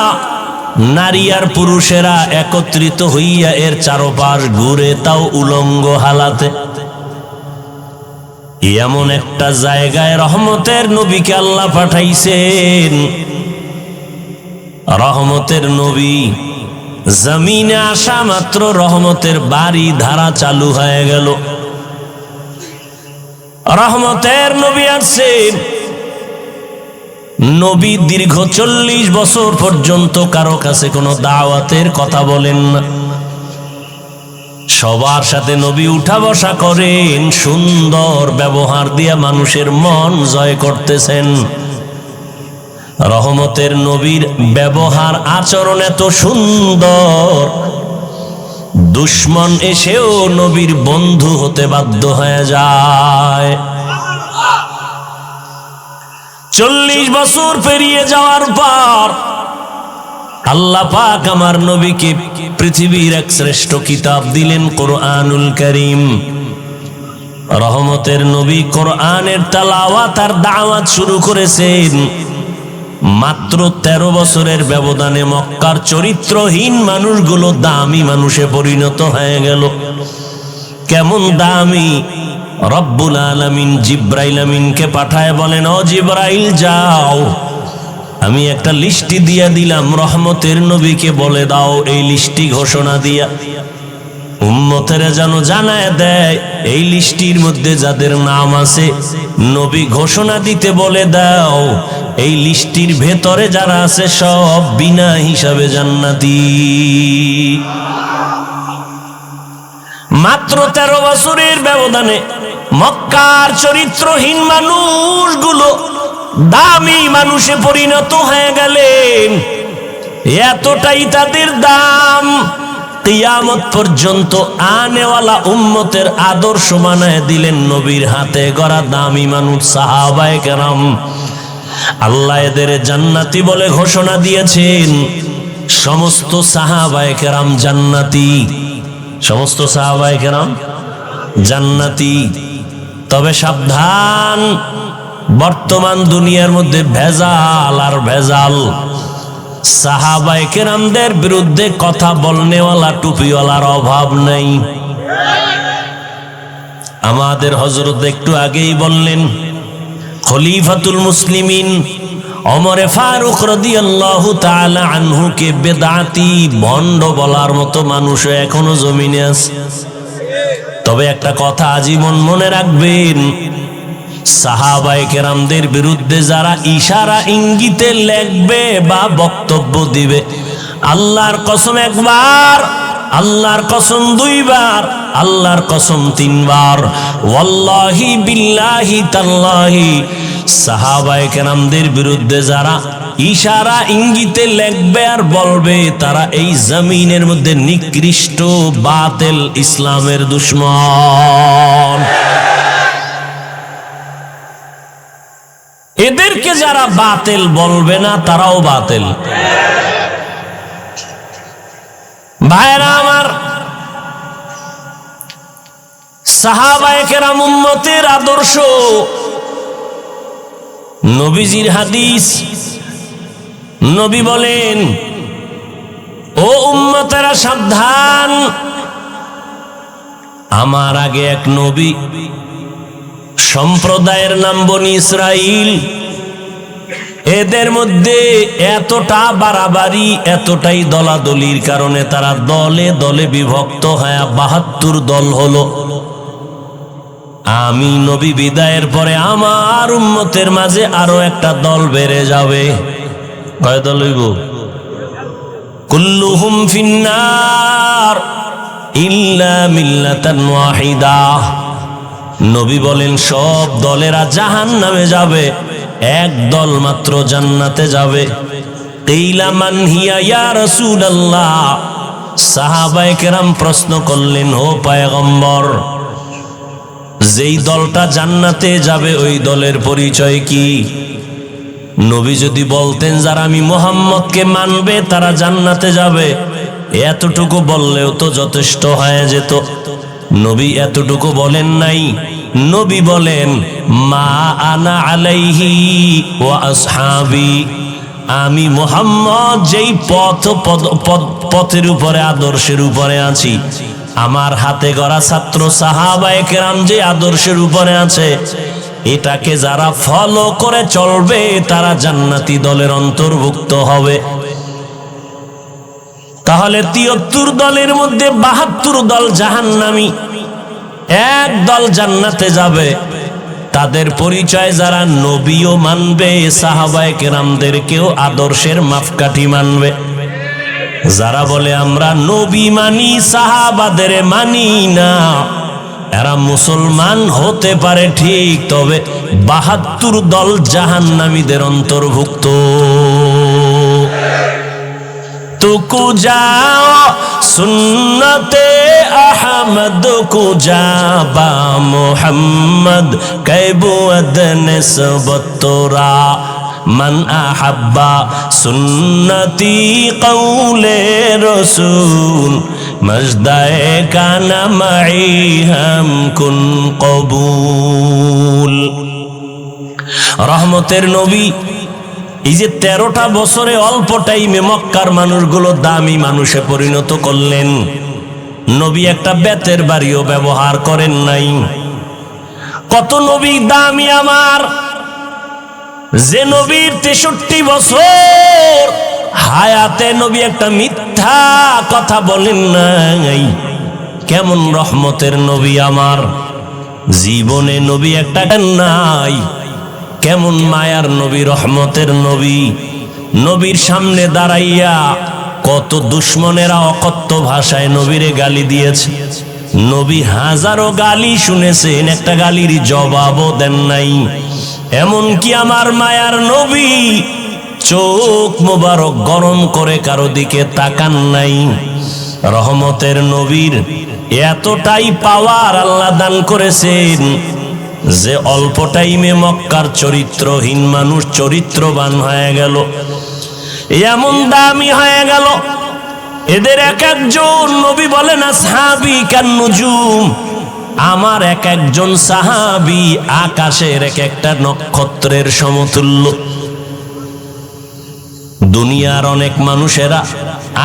S1: নারী আর পুরুষেরা একত্রিত হইয়া এর চারপাশ ঘুরে, তাও উলঙ্গ হালাতে। এমন একটা জায়গায় রহমতের নবীকে আল্লাহ পাঠাইছেন। রহমতের নবী জমিনে আসা মাত্র রহমতের বাড়ি ধারা চালু হয়ে গেল। রহমতের নবী আসছেন। নবী দীর্ঘ 40 বছর পর্যন্ত কারো কাছে কোনো দাওয়াতের কথা বলেন না। সবার সাথে নবী উঠা বসা করেন, সুন্দর ব্যবহার দিয়ে মানুষের মন জয় করতেছেন। রহমতের নবীর ব্যবহার আচরণ এত সুন্দর, দুশ্মন এসেও নবীর বন্ধু হতে বাধ্য হয়ে যায়। 40 বছর পেরিয়ে যাওয়ার পর আল্লাহ পাক আমার নবীকে পৃথিবীর এক শ্রেষ্ঠ কিতাব দিলেন, কোরআনুল কারীম। রহমতের নবী কোরআনের তেলাওয়াত আর দাওয়াত শুরু করেছেন। মাত্র 13 বছরের ব্যবধানে মক্কার চরিত্রহীন মানুষগুলো দামি মানুষে পরিণত হয়ে গেল। কেমন দামি! রব্বুল আলামিন জিব্রাইল আমিনকে পাঠায় বলেন, ও জিব্রাইল যাও, আমি একটা লিস্টি দিয়া দিলাম, রহমতের নবীকে বলে দাও এই লিস্টি ঘোষণা দিয়া উম্মতেরা যেন জানায় দেয়, এই লিস্টির মধ্যে যাদের নাম আছে নবী ঘোষণা দিতে বলে দাও, এই লিস্টির ভেতরে যারা আছে সব বিনা হিসাবে জান্নাতি। মাত্র 13 বছরের ব্যবধানে মক্কার চরিত্রহীন মানুষগুলো দামি মানুষে পরিণত হয়ে গেলেন। এতটাই তাদের দাম, কিয়ামত পর্যন্ত আনেওয়ালা উম্মতের আদর্শ বানায় দিলেন নবীর হাতে গড়া দামি মানুষ সাহাবায়ে কেরাম। আল্লাহ এদের জান্নাতি বলে ঘোষণা দিয়েছেন। সমস্ত সাহাবায়ে কেরাম জান্নাতি, সমস্ত সাহাবায়ে কেরাম জান্নাতি। তবে সাবধান, বর্তমান দুনিয়ার মধ্যে ভেজাল আর ভেজাল। সাহাবায়ে কেরামদের বিরুদ্ধে কথা বলনেওয়ালা টুপিওয়ালার অভাব নেই। আমাদের হযরত একটু আগেই বললেন, খলিফাতুল মুসলিমিন ওমরে ফারুক রাদিয়াল্লাহু তাআলা আনহুকে বেদাতি ভণ্ড বলার মতো মানুষ এখনো জমিনে আছে। তবে একটা কথা আজীবন মনে রাখবেন, সাহাবায়ে কেরামদের বিরুদ্ধে যারা ইশারা ইঙ্গিতে লেখবে বা বক্তব্য দিবে, আল্লাহর কসম একবার, আল্লাহর কসম দুইবার, আল্লাহর কসম তিনবার, ওয়াল্লাহি বিল্লাহি তাল্লাহি, সাহাবায়ে কেরামদের বিরুদ্ধে যারা ইশারা ইঙ্গিতে লেখবে আর বলবে, তারা এই জমিনের মধ্যে নিকৃষ্ট বাতিল ইসলামের দুশমন। এদেরকে যারা বাতিল বলবে না, তারাও বাতিল। ভাইরা আমার, সাহাবায়ে কেরাম উম্মতের আদর্শ, নবীজির হাদিস। নবী বলেন, ও উম্মতেরা সাবধান, আমার আগে এক নবী, সম্প্রদায়ের নাম বনি ইসরাইল। এদের মধ্যে এতটা বাড়াবাড়ি, এতটাই দলাদলির কারণে তারা দলে দলে বিভক্ত হয়ে ৭২ দল হলো। আমি নবী বিদায়ের পরে আমার উম্মতের মাঝে আরো একটা দল বেড়ে যাবে। কয় দল হইব? কুল্লুহুম ফিন্নার ইল্লা মিল্লাতান ওয়াহিদা। নবী বলেন, সব দলেরা জাহান্নামে যাবে, এক দল মাত্র জান্নাতে যাবে। কিলা মান হিয়া ইয়া রাসূলুল্লাহ। সাহাবায়ে কেরাম প্রশ্ন করলেন, ও পয়গম্বর, যেই দলটা জান্নাতে যাবে ওই দলের পরিচয় কি? নবী যদি বলতেন, যারা আমি মুহাম্মদকে মানবে তারা জান্নাতে যাবে, এতটুকু বললেও তো যথেষ্ট হয়ে যেত। নবী এতটুকু বলেন নাই। নবী বলেন, মা আনা আলাইহি ওয়া আসহাবি, আমি মুহাম্মদ যেই পথের উপরে, আদর্শের উপরে আছি, আমার হাতে গড়া ছাত্র সাহাবায়ে কেরাম যে আদর্শের উপরে আছে, এটাকে যারা ফলো করে চলবে তারা জান্নাতি দলের অন্তর্ভুক্ত হবে। তাহলে ৭৩ দলের মধ্যে ৭২ দল জাহান্নামী, এক দল জান্নাতে যাবে। তাদের পরিচয়, যারা নবীও মানবে, সাহাবায়ে কেরামদেরকেও আদর্শের মাপকাঠি মানবে। যারা বলে আমরা নবী মানি, সাহাবাদের মানি না, এরা মুসলমান হতে পারে ঠিক, তবে ৭২ দল জাহান্নামীদের অন্তর্ভুক্ত। तुकु जाओ सुन्नते अहमद को जाबा मोहम्मद कैबुअद निस्बत तोरा मन अहब्बा सुन्नती कौले रसूल मजदाए काना मई हम कुन कबूल। रहमतेर नबी এই যে 13টা বছরে অল্প টাইমে মক্কার মানুষগুলো দামি মানুষে পরিণত করলেন। নবী একটা বেতের বাড়িও ব্যবহার করেন নাই। কত নবী দামি আমার, যে নবীর 63 বছর হায়াতে নবী একটা মিথ্যা কথা বলেন নাই। কেমন রহমতের নবী আমার, জীবনে নবী একটা নাই। কেমন মায়ার নবী, রহমতের নবী। নবীর সামনে দাঁড়াইয়া কত দুশ্মনেরা অকথ্য ভাষায় নবীরে গালি দিয়েছে। নবী হাজারো গালি শুনেছেন, একটা গালির জবাবও দেন নাই। এমন কি আমার মায়ার নবী চোখ মোবারক গরম করে কারো দিকে তাকান নাই। রহমতের নবীর এতটাই পাওয়ার আল্লাহ দান করেছেন যে অল্প টাইমে মক্কার চরিত্রহীন মানুষ চরিত্রবান হয়ে গেল। এমন দামি হয়ে গেল, এদের এক একজন নবী বলেন আসহাবী কান নুজুম, আমার এক একজন সাহাবী আকাশের এক একটা নক্ষত্রের সমতুল্য। দুনিয়ার অনেক মানুষেরা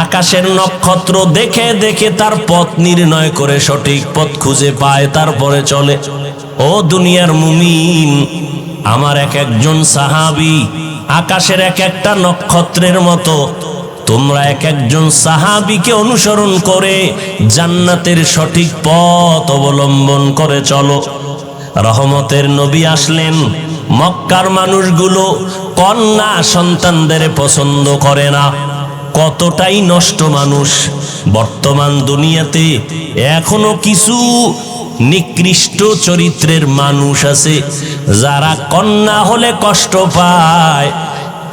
S1: আকাশের নক্ষত্র দেখে দেখে তার পথ নির্ণয় করে সঠিক পথ খুঁজে পায়, তারপরে চলে। ও দুনিয়ার মুমিন, আমার এক একজন সাহাবী আকাশের এক একটা নক্ষত্রের মতো। তোমরা এক একজন সাহাবীকে অনুসরণ করে জান্নাতের সঠিক পথ অবলম্বন করে চলো। রহমতের নবী আসলেন, মক্কার মানুষগুলো কন্যা সন্তানদের পছন্দ করে না। কতটাই নষ্ট মানুষ। বর্তমান দুনিয়াতে এখনো কিছু নিকৃষ্ট চরিত্রের মানুষ আছে, যারা কন্যা হলে কষ্ট পায়,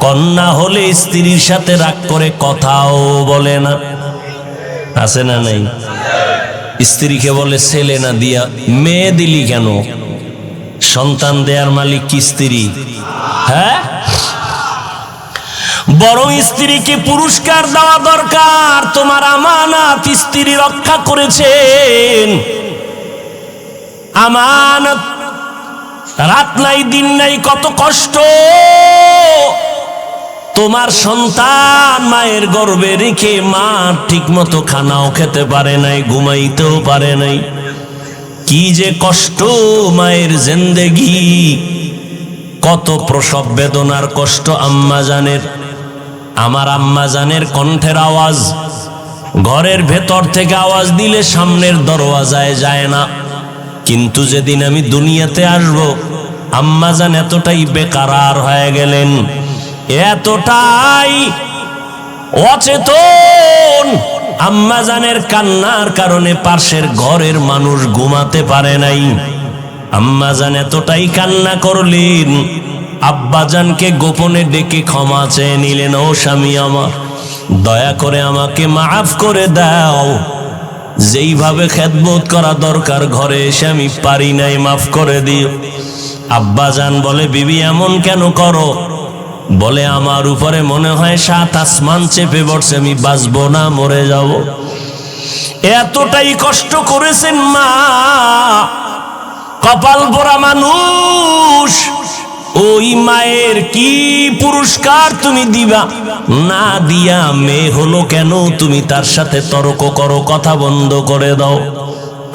S1: কন্যা হলে স্ত্রীর সাথে রাগ করে কথাও বলে না। আছে না নাই? স্ত্রীকে বলে ছেলে না দিয়া মেয়ে দিলি কেন? সন্তান দেয়ার মালিক কি স্ত্রী? হ্যাঁ, বরং স্ত্রীকে পুরস্কার দেওয়া দরকার। তোমার আমানত স্ত্রী রক্ষা করেছেন। আমানত, রাত নাই দিন নাই কত কষ্ট। তোমার সন্তান মায়ের গর্ভে রেখে মা ঠিক মতো খানাও খেতে পারে নাই, ঘুমাইতেও পারে নাই। কি যে কষ্ট মায়ের জিন্দেগি, কত প্রসব বেদনার কষ্ট আম্মা জানের। আমার আম্মা জানের কণ্ঠের আওয়াজ ঘরের ভেতর থেকে আওয়াজ দিলে সামনের দরওয়াজায় যায় না। কিন্তু যেদিন আমি দুনিয়াতে আসব, আম্মা জান এতটাই বেকারার হয়ে গেলেন, এতটাই অচেতন, আম্মা জানের কান্নার কারণে পাশের ঘরের মানুষ ঘুমাতে পারে নাই। আম্মা জান এতটাই কান্না করলেন, আব্বাজানকে গোপনে ডেকে ক্ষমা চেয়ে নিলেন। ও স্বামী আমার, দয়া করে আমাকে মাফ করে দাও, যেইভাবে খেদমত করা দরকার ঘরে এসে আমি পারি নাই, মাফ করে দিও। আব্বাজান বলে, বিবি এমন কেন করো? বলে, আমার উপরে মনে হয় 7 আসমান চেপে পড়ছে, আমি বাঁচবো না, মরে যাব। এতটাই কষ্ট করেছেন মা, কপাল পোড়া মানুষ। ওই মায়ের কি পুরস্কার তুমি দিবা? না দিয়া মেয়ে হলো কেন তুমি তার সাথে তর্ক করো, কথা বন্ধ করে দাও।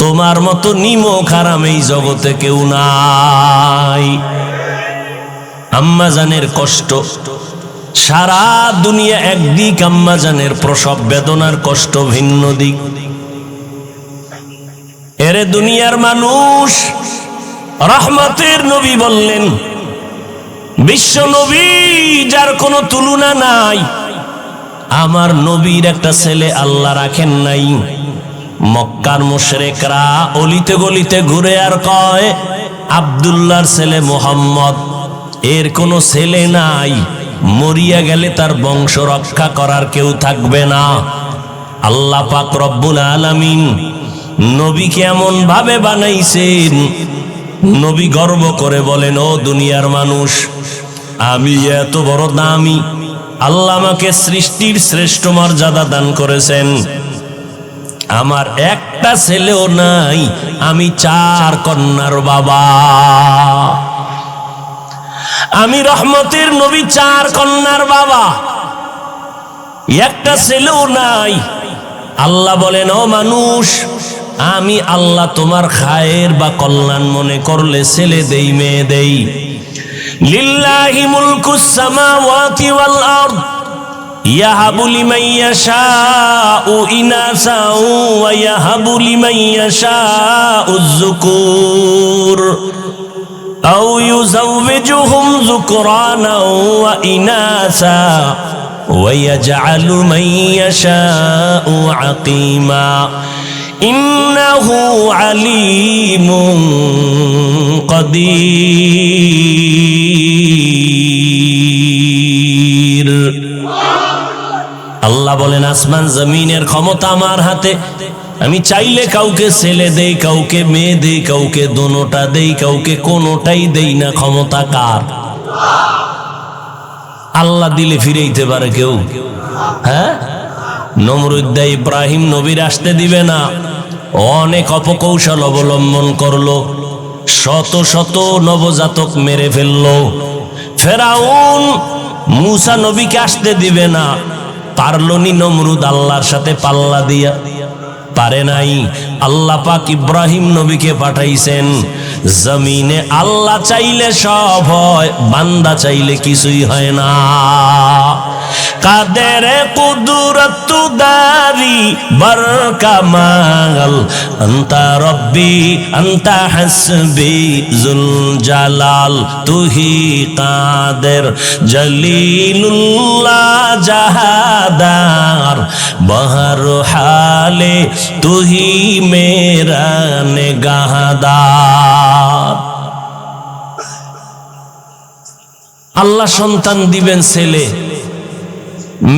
S1: তোমার মতো নিমক হারাম এই জগতে কেউ নাই। আম্মা জানের কষ্ট সারা দুনিয়া একদিক, আম্মা জানের প্রসব বেদনার কষ্ট ভিন্ন দিক। এরে দুনিয়ার মানুষ, রহমতের নবী বললেন, বিশ্ব নবী যার কোনো তুলনা নাই, আমার নবীর একটা ছেলে আল্লাহ রাখেন নাই। মক্কার মুশরিকরা অলিতে গলিতে ঘুরে আর কয়, আব্দুল্লাহর ছেলে মুহাম্মদ, এর কোনো ছেলে নাই, মরিয়া গেলে তার বংশ রক্ষা করার কেউ থাকবে না। আল্লাহ পাক রব্বুল আলামিন নবীকে এমন ভাবে বানাইছেন, নবী গর্ব করে বলেন, ও দুনিয়ার মানুষ, আমি এত বড় দামি, আল্লাহ আমাকে সৃষ্টির শ্রেষ্ঠ মর্যাদা দান করেছেন, আমার একটা ছেলেও নাই, আমি 4 কন্যার বাবা। আমি রহমতের নবী 4 কন্যার বাবা, একটা ছেলেও নাই। আল্লাহ বলেন, ও মানুষ, আমি আল্লাহ তোমার খায়ের বা কল্যাণ মনে করলে ছেলে দেই, মেয়ে দেই। লিল্লাহি মুলকুস সামাওয়াতি ওয়াল আরদ ইয়াহাবু লিমান ইয়াশাউ ইনাসা ওয়া ইয়াহাবু লিমান ইয়াশাউ যুকুর আও ইউযাওবিজুহুম যুকরানা ওয়া ইনাসা ওয়া ইয়াজআলু মান ইয়াশাউ আকিমা ইন্নাহু আলিমুন কাদির। আল্লাহ বলেন, আসমান জমিনের ক্ষমতা আমার হাতে, আমি চাইলে কাউকে ছেলে দেই, কাউকে মেয়ে দেই, কাউকে দোনোটা দেই, কাউকে কোনোটাই দেই না। ক্ষমতা কার? আল্লাহ দিলে ফিরেইতে পারে কেউ? হ্যাঁ, নমরুদ দা ইব্রাহিম নবীর আসতে দিবে না, অনেক অপকৌশল অবলম্বন করলো, শত শত নবজাতক মেরে ফেললো। ফেরাউন মুসা নবীকে আসতে দিবে না, পারলনি নমরুদ আল্লাহর সাথে পাল্লা দিয়া? পারে নাই। আল্লাহ পাক ইব্রাহিম নবীকে পাঠাইছেন। জমিনে আল্লাহ চাইলে সব হয়, বান্দা চাইলে কিছুই হয় না। কাদের কুদরত দারি বর কামাল, আন্তা রব্বি আন্তা হাসবি জুল জালাল, তুহি কাদের জলিলুল্লাহ জাহাদার, বহর হালে তুহি মেরা নেগাহদার। আল্লাহ সন্তান দিবেন ছেলে,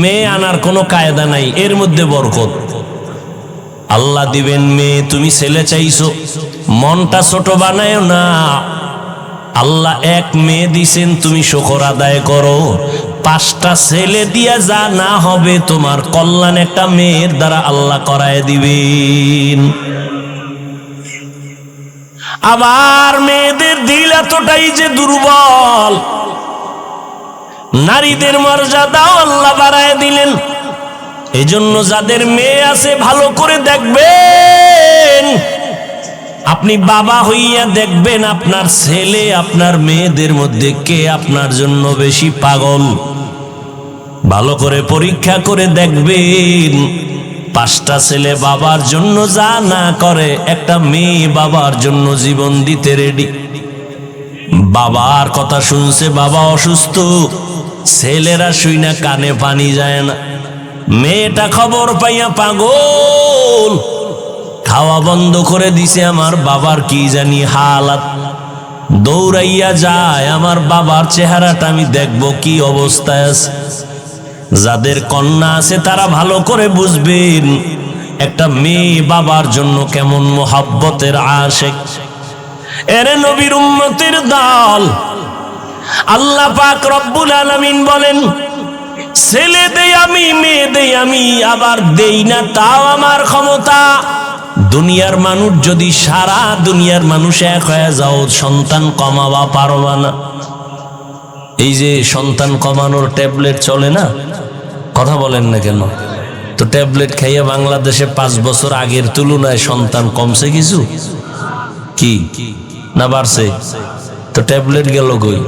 S1: মেয়ে আনার কোনো কায়দা নাই, এর মধ্যে বরকত। আল্লাহ দিবেন মেয়ে, তুমি ছেলে চাইছো, মনটা ছোট বানায় না। আল্লাহ এক মেয়ে দিছেন, তুমি শুকর আদায় করো। 5টা ছেলে দিয়া যা না হবে, তোমার কল্যাণ একটা মেয়ের দ্বারা আল্লাহ করায় দিবেন। আবার মেয়েদের দিল এতটাই যে দুর্বল, নারীদের মর্যাদাও আল্লাহ বাড়ায় দিলেন। এজন্য যাদের মেয়ে আছে ভালো করে দেখবেন। আপনি বাবা হইয়া দেখবেন আপনার ছেলে আপনার মেয়েদের মধ্যে কে আপনার জন্য বেশি পাগল। ভালো করে পরীক্ষা করে দেখবেন। 5টা ছেলে বাবার জন্য যা না করে, একটা মেয়ে বাবার জন্য জীবন দিতে রেডি। বাবার কথা শুনছে, বাবা অসুস্থ, ছেলেরা শুই না কানে পানি যায় না। মেয়েটা খবর পাইয়া পাগল, খাওয়া বন্ধ করে দিছে, আমার বাবার কি জানি হালাত। দৌড়াইয়া যায়, আমার বাবার চেহারাটা আমি দেখবো কি অবস্থায় আছে। যাদের কন্যা আছে তারা ভালো করে বুঝবেন একটা মেয়ে বাবার জন্য কেমন মোহাব্বতের আশিক। এরে নবীর উম্মতের দল, আল্লাহ পাক রব্বুল আলামিন বলেন, ছেলে দেই আমি, মেয়ে দেই আমি, আবার দেই না তাও আমার ক্ষমতা। দুনিয়ার মানুষ যদি সারা দুনিয়ার মানুষ এক হয়ে যাও, সন্তান কমাবা পারবা না। এই যে সন্তান কমানোর ট্যাবলেট চলে না, কথা বলেন না কেন? তো ট্যাবলেট খাইয়া বাংলাদেশে 5 বছর আগের তুলনায় সন্তান কমছে কিছু কি না বাড়ছে? তো ট্যাবলেট গেল কই?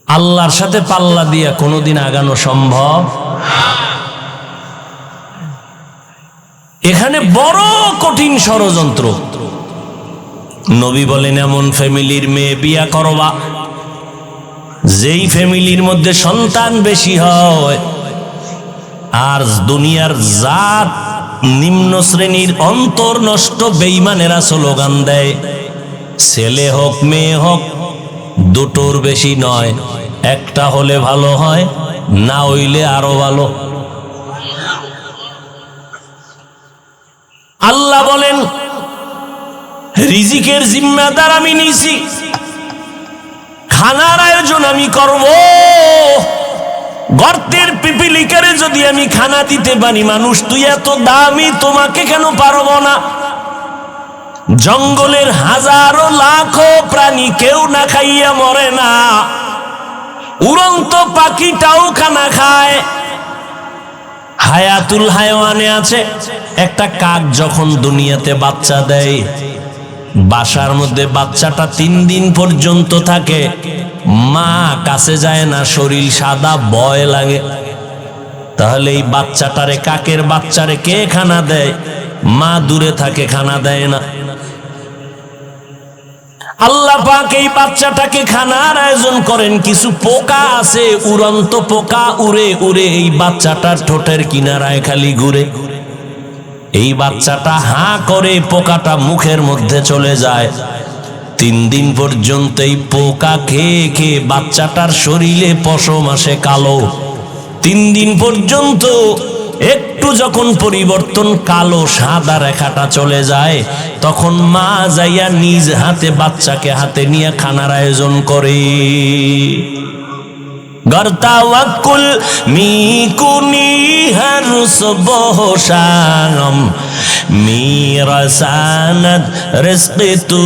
S1: আল্লাহর সাথে পাল্লা দিয়া কোনোদিন আগানো সম্ভব? এখানে বড় কঠিন ষড়যন্ত্র। নবী বলেন, এমন ফ্যামিলির মেয়ে বিয়া করবা যেই ফ্যামিলির মধ্যে সন্তান বেশি হয়, আর দুনিয়ার জাত নিম্ন শ্রেণীর অন্তর নষ্ট বেঈমানেরা স্লোগান দেয়, ছেলে হোক মেয়ে হোক দুটোর বেশি নয়, একটা হলে ভালো হয়, না হইলে আরো ভালো। আল্লাহ বলেন, রিজিকের জিম্মাদার আমি নিছি, খানার আয়োজন আমি করব। গর্তের পিপিলিকারে যদি আমি খানা দিতে পারি, মানুষ তুই এত দামি, তোমাকে কেন পারবো না? জঙ্গলের হাজারো লাখো প্রাণী কেউ না খাইয়া মরে না, উড়ন্ত পাখিটাও খানা খায়। হায়াতুল হায়ওয়ানে আছে, একটা কাক যখন দুনিয়াতে বাচ্চা দেয়, বাসার মধ্যে বাচ্চাটা 3 দিন পর্যন্ত থাকে, মা কাছে যায় না, শরীর সাদা, ভয় লাগে। তাহলে এই বাচ্চাটারে, কাকের বাচ্চারে কে খানা দেয়? মা দূরে থাকে, খানা দেয় না। আল্লাহ পাক এই বাচ্চাটাকে খানার আয়োজন করেন। কিছু পোকা আছে, উড়ন্ত পোকা, উড়ে উড়ে এই বাচ্চাটার ঠোঁটের কিনারায় খালি ঘুরে। এই বাচ্চাটা হাঁ করে, পোকাটা মুখের মধ্যে চলে যায়। 3 দিন পর্যন্ত এই পোকা খেয়ে খেয়ে বাচ্চাটার শরীরে পশম আসে কালো। 3 দিন পর্যন্ত একটু যখন পরিবর্তন কালো সাদা রেখাটা চলে যায়, তখন মা যাইয়া নিজ হাতে বাচ্চাকে হাতে নিয়ে খানার আয়োজন করে। গর্তাওয়াক্কুল মিকুনি হর সুবহ শাম মিরাসানাত রিজকি তু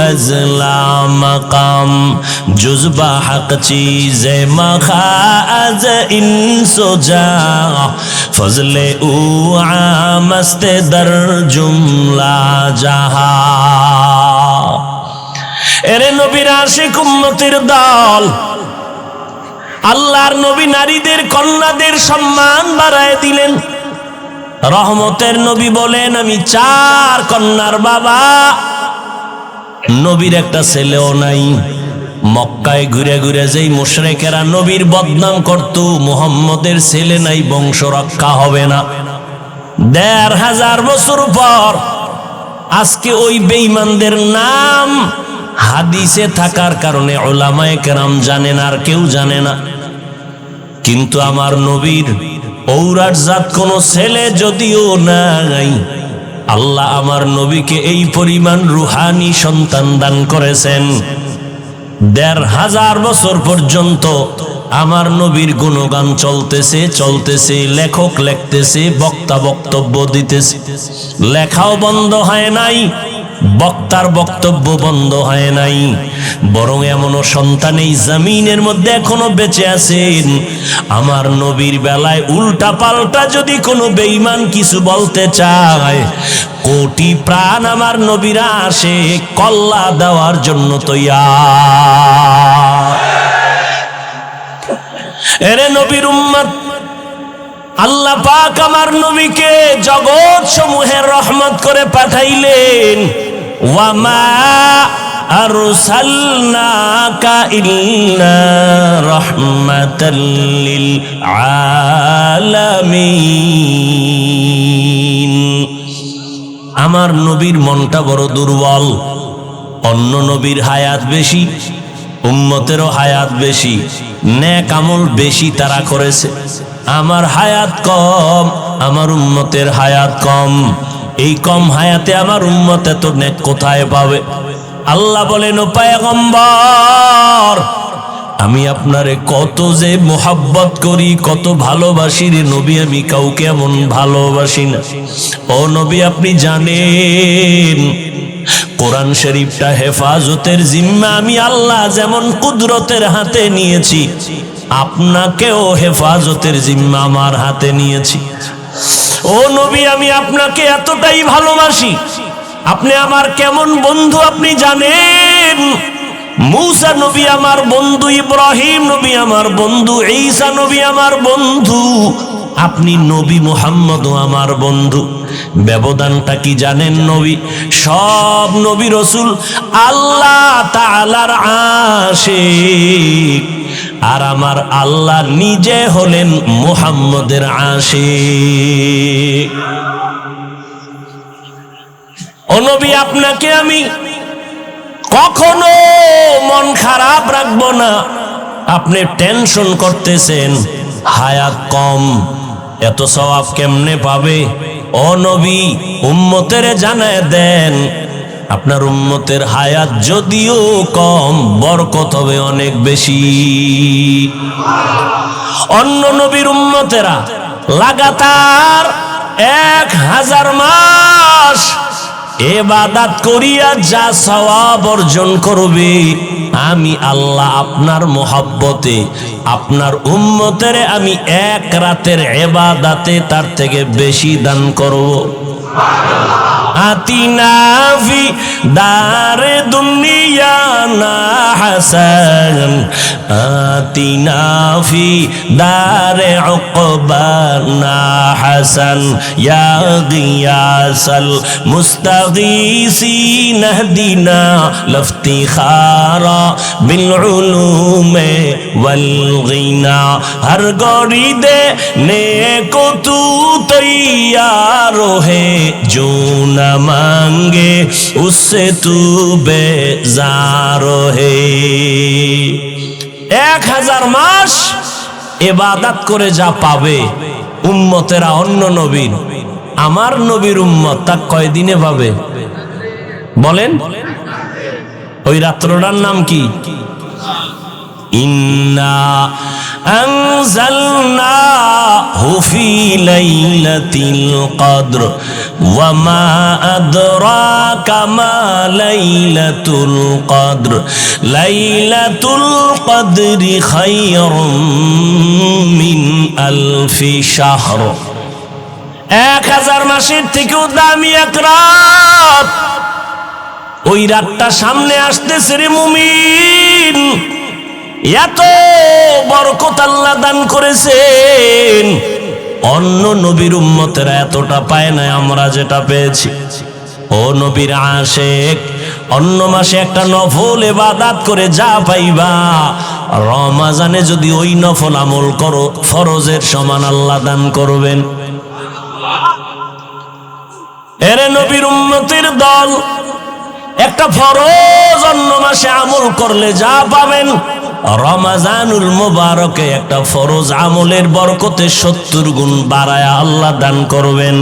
S1: আজলা মাকাম জুজবা হক চীজে মখা আজ ইনসো যা ফজলে উ আমস্তে দর জুমলা জাহা। এরে নবীর আশিক উম্মতের দল, আল্লাহর নবী নারীদের কন্যাদের সম্মান বাড়ায় দিলেন। রহমতের নবী বলেন, আমি 4 কন্যার বাবা। নবীর একটা ছেলেও নাই। মক্কায় ঘুরে ঘুরে যেই মুশরিকেরা নবীর বদনাম করত, মুহাম্মদের ছেলে নাই, বংশ রক্ষা হবে না। 1500 বছর পর আজকে ওই বেঈমানদের নাম হাদিসে থাকার কারণে উলামায়ে কেরাম জানেন, আর কেউ জানে না। কিন্তু আমার নবীর ঔরাট জাত কোনো ছেলে যদিও নাই, আল্লাহ আমার নবীকে এই পরিমাণ রুহানি সন্তান দান করেছেন। 1500 বছর পর্যন্ত আমার নবীর গুণগান চলতেছে, লেখক লিখতেছে, বক্তা বক্তব্য দিতেছে, লেখাও বন্ধ হয় নাই, বক্তার বক্তব্য বন্ধ হয় নাই। বরং এমনও সন্তান এই জমিনের মধ্যে এখনো বেঁচে আছেন। আমার নবীর বেলায় উল্টা পাল্টা যদি কোনো বেঈমান কিছু বলতে চায়, কোটি প্রাণ আমার নবীরা আসে কল্লা দেওয়ার জন্য তৈয়ার। এরে নবীর উম্মত, আল্লাহ পাক আমার নবীকে জগৎ সমূহের রহমত করে পাঠাইলেন। ওয়ামা আরসালনাকা ইল্লা রাহমাতাল লিল আলামিন। আমার নবীর মনটা বড় দুর্বল। অন্য নবীর হায়াত বেশি, উম্মতেরও হায়াত বেশি, নেক আমল বেশি তারা করেছে। আমার হায়াত কম, আমার উম্মতের হায়াত কম। এই কম হায়াতে আমার উম্মত এত নেক কোথায় পাবে? আল্লাহ বলেন, ও পয়গম্বর, আমি আপনারে কত যে মোহাব্বত করি, কত ভালোবাসি রে নবী, আমি কাউকে এমন ভালোবাসি না। ও নবী, আপনি জানেন কোরআন শরীফটা হেফাজতের জিম্মা আমি আল্লাহ যেমন কুদরতের হাতে নিয়েছি, আপনাকেও হেফাজতের জিম্মা আমার হাতে নিয়েছি। ও নবী, আমি আপনাকে এতটাই ভালোবাসি, আপনি আমার কেমন বন্ধু আপনি জানেন। মূসা নবী আমার বন্ধু, ইব্রাহিম নবী আমার বন্ধু, ঈসা নবী আমার বন্ধু, আপনি নবী মুহাম্মদও আমার বন্ধু। ব্যবধানটা কি জানেন? নবী, সব নবী রাসূল আল্লাহ তাআলার আশিক, আর আমার আল্লাহ নিজে হলেন মুহাম্মদের আশিক। ও নবী, আপনাকে আমি কখনো মন খারাপ রাখবো না। আপনি টেনশন করতেছেন, হায়াত কম, এত সওয়াব কেমনে পাবে? ও নবী, উম্মতের জানায় দেন, আপনার উম্মতের হায়াত যদিও কম, বরকত হবে অনেক বেশি। অন্য নবীর উম্মতেরা লাগাতার 1000 মাস ইবাদত করিয়া যা সওয়াব অর্জন করবে, আমি আল্লাহ আপনার মোহাব্বতে আপনার উম্মতের আমি 1 রাতের ইবাদতে তার থেকে বেশি দান করব। আতিনা ফি দারে দুনিয়া না হাসান, আতিনা ফি দারে উকবা না হাসান, ইয়া গিয়াসাল মুস্তাগীসিন হদিনা লফতিখারা বিল উলুমে ওয়াল গিনা। হর গড়ি দে নেকো তু তৈয়ার হে, जो न मांगे उससे तू बेजार है। 1000 মাস ইবাদত করে যা পাবে, উম্মতেরা অন্য নবীর, আমার নবীর উম্মত তা কয়দিনে পাবে বলেন? ওই রাত্রটার নাম কি? ইন্না আনজালনাহু ফি লাইলাতিল কদর ওয়া মা আদরাকা মা লাইলাতুল কদর লাইলাতুল কদরি খায়রুম মিন আলফি শাহর। 1000 মাসের থেকেও দামি এক রাত। ওই রাতটা সামনে আসতেছে রে মুমিন, এত বরকত আল্লাহ দান করেছেন, অন্য নবীর উম্মতেরা এতটা পায় না আমরা যেটা পেয়েছি। ও নবীর আশেক, অন্য মাসে একটা নফল ইবাদত করে যা পাইবা, রমজানে যদি ওই নফল আমল করো ফরজের সমান আল্লাহ দান করবেন। এরে নবীর উম্মতের দল, একটা ফরজ অন্য মাসে আমল করলে যা পাবেন, রমজানুল মুবারকে একটা ফরজ আমলের বরকতে 70 গুণ বাড়ায়া আল্লাহ দান করবেন।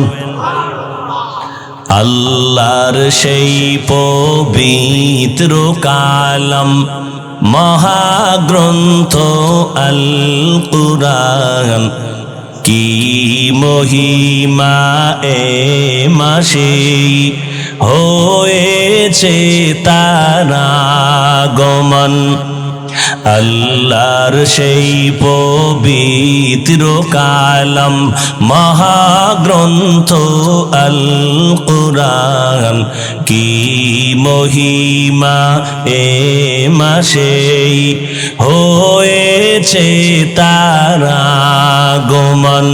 S1: আল্লাহর সেই পবিত্র কালাম মহাগ্রন্থ আল কুরআন, কি মহিমা এ মাসে হয়েছে তার আগমন। আল্লাহর সেই পবিত্র কালাম মহাগ্রন্থ আল কুরআন, কি মহিমা এ মাসে হয়েছে তার আগমন।